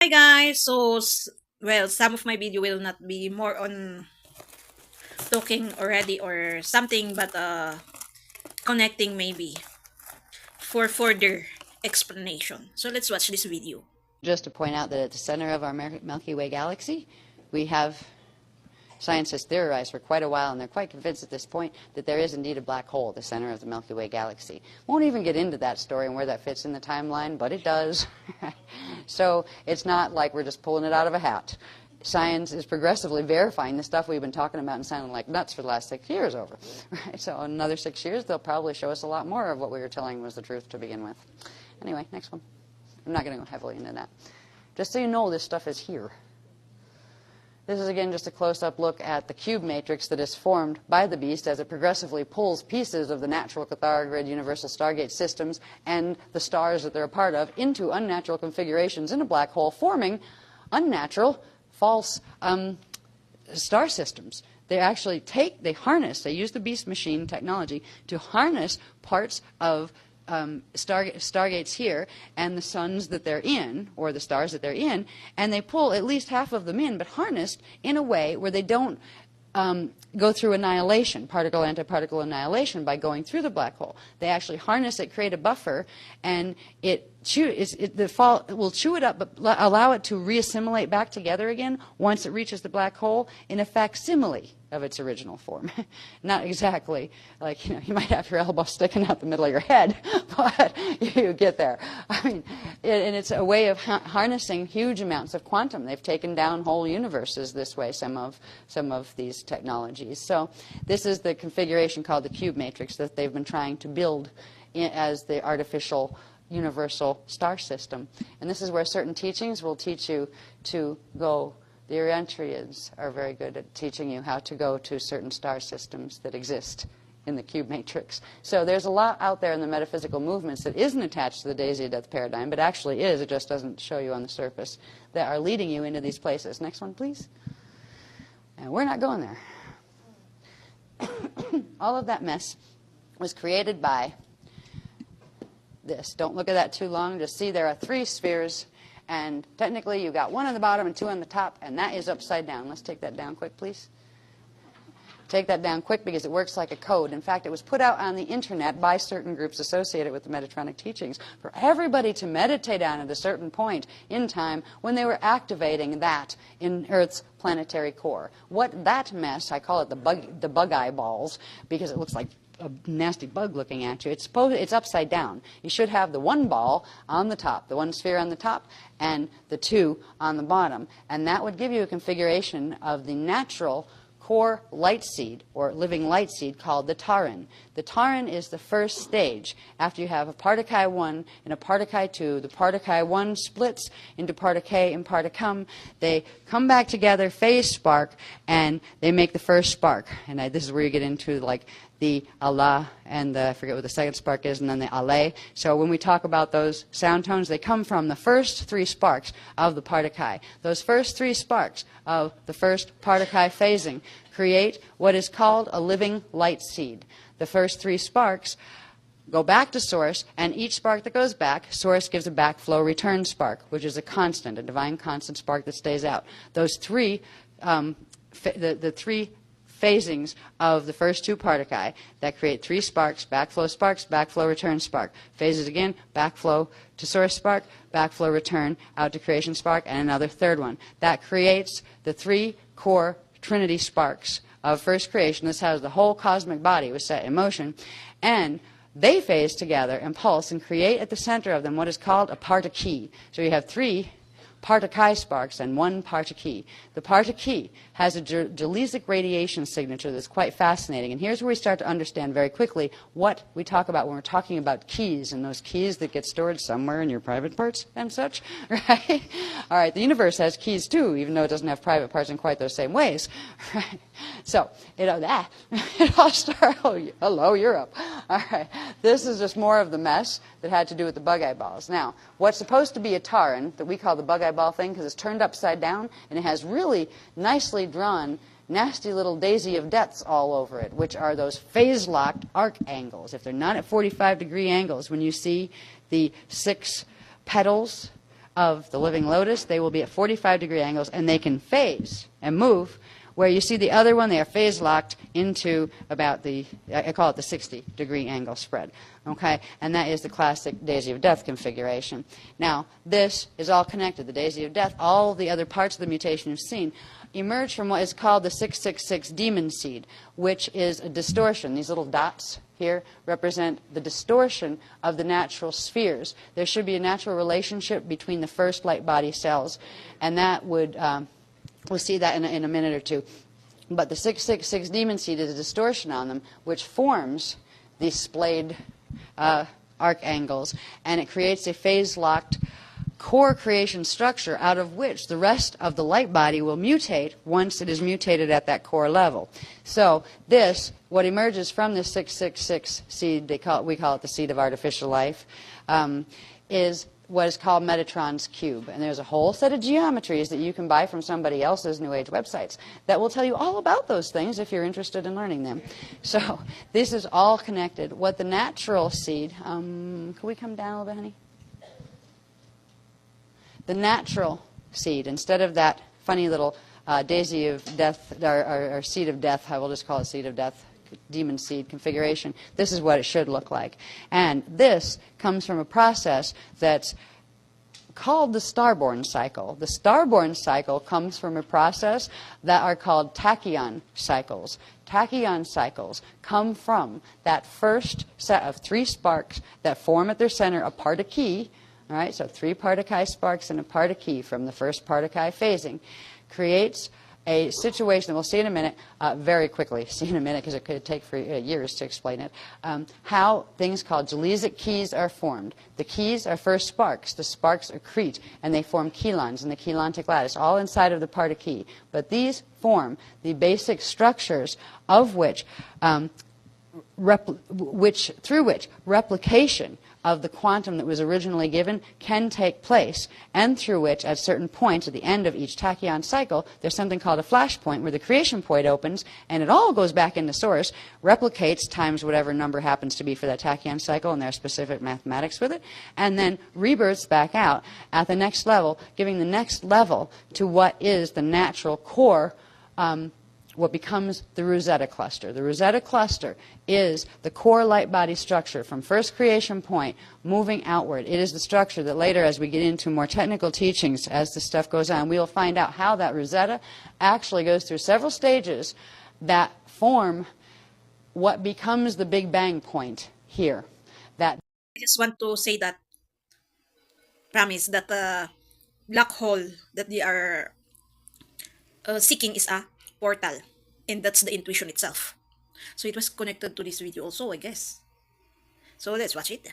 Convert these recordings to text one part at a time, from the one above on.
Hi guys, well, some of my video will not be more on talking already or something, but connecting maybe for further explanation. So let's watch this video. Just to point out that at the center of our Milky Way galaxy, we have science has theorized for quite a while, and they're quite convinced at this point that there is indeed a black hole at the center of the Milky Way galaxy. Won't even get into that story and where that fits in the timeline, but it does. So it's not like we're just pulling it out of a hat. Science is progressively verifying the stuff we've been talking about and sounding like nuts for the last 6 years over. Right? So in another 6 years, they'll probably show us a lot more of what we were telling was the truth to begin with. Anyway, next one. I'm not going to go heavily into that. Just so you know, this stuff is here. This is, again, just a close-up look at the cube matrix that is formed by the beast as it progressively pulls pieces of the natural Cathara grid universal stargate systems and the stars that they're a part of into unnatural configurations in a black hole, forming unnatural, false star systems. They actually they use the beast machine technology to harness parts of stargates here and the suns that they're in, or the stars that they're in, and they pull at least half of them in, but harnessed in a way where they don't go through annihilation, particle-antiparticle annihilation, by going through the black hole. They actually harness it, create a buffer, and it will chew it up, but allow it to reassimilate back together again once it reaches the black hole in a facsimile of its original form. Not exactly like, you might have your elbow sticking out the middle of your head, but you get there. I mean, and it's a way of harnessing huge amounts of quantum. They've taken down whole universes this way, some of these technologies. So this is the configuration called the cube matrix that they've been trying to build as the artificial universal star system. And this is where certain teachings will teach you to go. The Orientarians are very good at teaching you how to go to certain star systems that exist in the cube matrix. So there's a lot out there in the metaphysical movements that isn't attached to the daisy of death paradigm, but actually is. It just doesn't show you on the surface, that are leading you into these places. Next one, please. And we're not going there. All of that mess was created by this. Don't look at that too long. Just see there are 3 spheres. And technically, you've got 1 on the bottom and 2 on the top, and that is upside down. Let's take that down quick, please. Take that down quick because it works like a code. In fact, it was put out on the internet by certain groups associated with the Metatronic teachings for everybody to meditate on at a certain point in time when they were activating that in Earth's planetary core. What that mess, I call it the bug eyeballs, because it looks like a nasty bug looking at you. It's upside down. You should have the 1 ball on the top, the 1 sphere on the top, and the 2 on the bottom. And that would give you a configuration of the natural core light seed, or living light seed, called the Taran. The Taran is the first stage. After you have a Partakai 1 and a Partakai 2, the Partakai 1 splits into Partakai and Partakam. They come back together, phase spark, and they make the first spark. And this is where you get into like the Allah and I forget what the second spark is, and then the Ale. So when we talk about those sound tones, they come from the first 3 sparks of the Partakai. Those first 3 sparks of the first Partakai phasing create what is called a living light seed. The first 3 sparks go back to Source, and each spark that goes back, Source gives a backflow return spark, which is a constant, a divine constant spark that stays out. Those 3, the 3 phasings of the first 2 Partakai that create 3 sparks, backflow return spark. Phases again, backflow to source spark, backflow return out to creation spark, and another 3rd one. That creates the 3 core trinity sparks of first creation. This has the whole cosmic body was set in motion, and they phase together and pulse and create at the center of them what is called a Partaki. So you have 3 Partakai sparks and 1 Partaki. The Partaki has a gelesic radiation signature that's quite fascinating. And here's where we start to understand very quickly what we talk about when we're talking about keys, and those keys that get stored somewhere in your private parts and such, right? All right, the universe has keys too, even though it doesn't have private parts in quite those same ways, right? So, it all started, hello, Europe. All right, this is just more of the mess that had to do with the bug eyeballs. Now, what's supposed to be a Taran that we call the bug eyeball thing, because it's turned upside down, and it has really nicely drawn nasty little daisy of deaths all over it, which are those phase-locked arc angles. If they're not at 45-degree angles, when you see the 6 petals of the living lotus, they will be at 45-degree angles, and they can phase and move, where you see the other one, they are phase locked into about the, I call it the 60-degree angle spread. Okay? And that is the classic daisy of death configuration. Now, this is all connected. The daisy of death, all the other parts of the mutation you've seen, emerge from what is called the 666 demon seed, which is a distortion. These little dots here represent the distortion of the natural spheres. There should be a natural relationship between the first light body cells, and that would, we'll see that in a minute or two. But the 666 demon seed is a distortion on them, which forms these splayed arc angles, and it creates a phase-locked core creation structure out of which the rest of the light body will mutate once it is mutated at that core level. So this, what emerges from this 666 seed, we call it the seed of artificial life, is what is called Metatron's cube. And there's a whole set of geometries that you can buy from somebody else's New Age websites that will tell you all about those things if you're interested in learning them. So this is all connected. What the natural seed, can we come down a little bit, honey? The natural seed, instead of that funny little daisy of death, or seed of death, I will just call it seed of death, demon seed configuration, this is what it should look like. And this comes from a process that's called the starborn cycle. The starborn cycle comes from a process that are called tachyon cycles. Tachyon cycles come from that first set of 3 sparks that form at their center a particule. All right, so 3 Partakai sparks and a Partakai from the first Partakai phasing creates a situation that we'll see in a minute, very quickly, see in a minute because it could take for years to explain it, how things called gelesic keys are formed. The keys are first sparks. The sparks accrete and they form chelons in the chelontic lattice, all inside of the Partakai. But these form the basic structures of which, through which replication of the quantum that was originally given can take place, and through which, at certain points at the end of each tachyon cycle, there's something called a flash point where the creation point opens, and it all goes back into source, replicates times whatever number happens to be for that tachyon cycle, and there are specific mathematics with it, and then rebirths back out at the next level, giving the next level to what is the natural core, what becomes the Rosetta cluster. The Rosetta cluster is the core light body structure from first creation point moving outward. It is the structure that later, as we get into more technical teachings, as the stuff goes on, we will find out how that Rosetta actually goes through several stages that form what becomes the Big Bang point here. That I just want to say that, promise, that black hole that they are seeking is a portal, and that's the intuition itself. So it was connected to this video also, I guess. So let's watch it.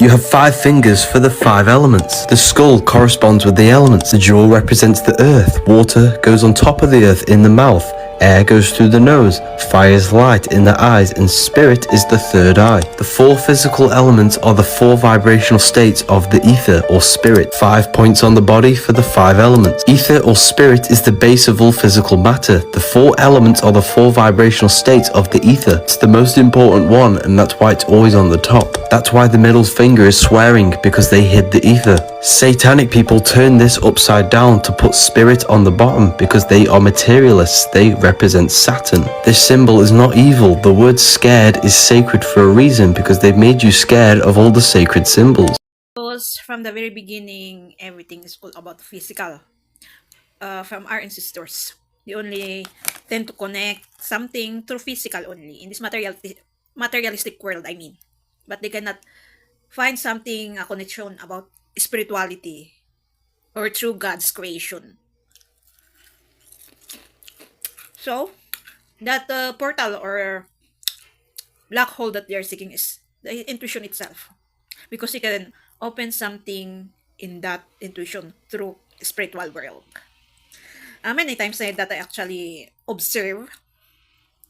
You have 5 fingers for the 5 elements. The skull corresponds with the elements. The jaw represents the earth. Water goes on top of the earth in the mouth. Air goes through the nose. Fire is light in the eyes, and spirit is the 3rd eye. The 4 physical elements are the 4 vibrational states of the ether or spirit. 5 points on the body for the 5 elements. Ether or spirit is the base of all physical matter. The 4 elements are the 4 vibrational states of the ether. It's the most important one, and that's why it's always on the top. That's why the middle finger is swearing, because they hid the ether. Satanic people turn this upside down to put spirit on the bottom because they are materialists. They represent Saturn. This symbol is not evil. The word scared is sacred for a reason, because they've made you scared of all the sacred symbols. Because from the very beginning, everything is all about physical. From our ancestors, they only tend to connect something through physical only in this materialistic world, I mean. But they cannot find something, a connection about spirituality or through God's creation. So that portal or black hole that they are seeking is the intuition itself, because you can open something in that intuition through spiritual world. Many times that I actually observe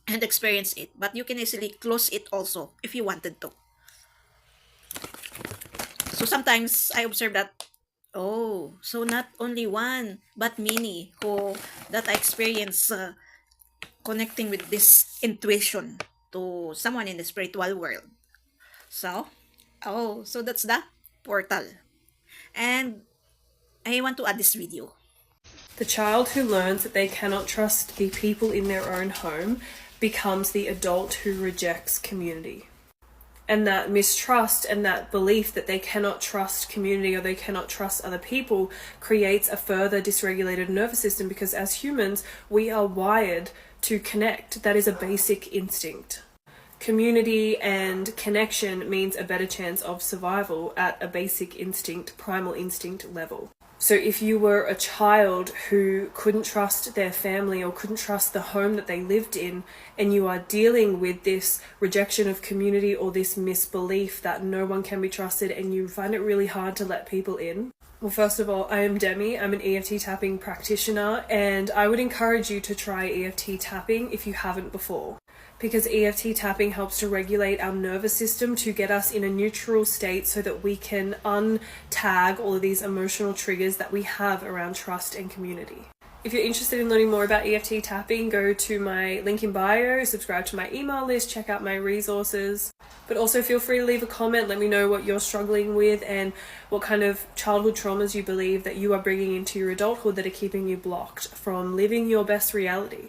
and experience it, but you can easily close it also if you wanted to. So sometimes I observe that, oh, so not only one, but many who that I experience connecting with this intuition to someone in the spiritual world. So, oh, so that's the portal. And I want to add this video. The child who learns that they cannot trust the people in their own home becomes the adult who rejects community. And that mistrust and that belief that they cannot trust community or they cannot trust other people creates a further dysregulated nervous system, because as humans, we are wired to connect. That is a basic instinct. Community and connection means a better chance of survival at a basic instinct, primal instinct level. So if you were a child who couldn't trust their family or couldn't trust the home that they lived in, and you are dealing with this rejection of community or this misbelief that no one can be trusted and you find it really hard to let people in, well, first of all, I am Demi. I'm an EFT tapping practitioner, and I would encourage you to try EFT tapping if you haven't before. Because EFT tapping helps to regulate our nervous system to get us in a neutral state so that we can untag all of these emotional triggers that we have around trust and community. If you're interested in learning more about EFT tapping, go to my link in bio, subscribe to my email list, check out my resources. But also feel free to leave a comment, let me know what you're struggling with and what kind of childhood traumas you believe that you are bringing into your adulthood that are keeping you blocked from living your best reality.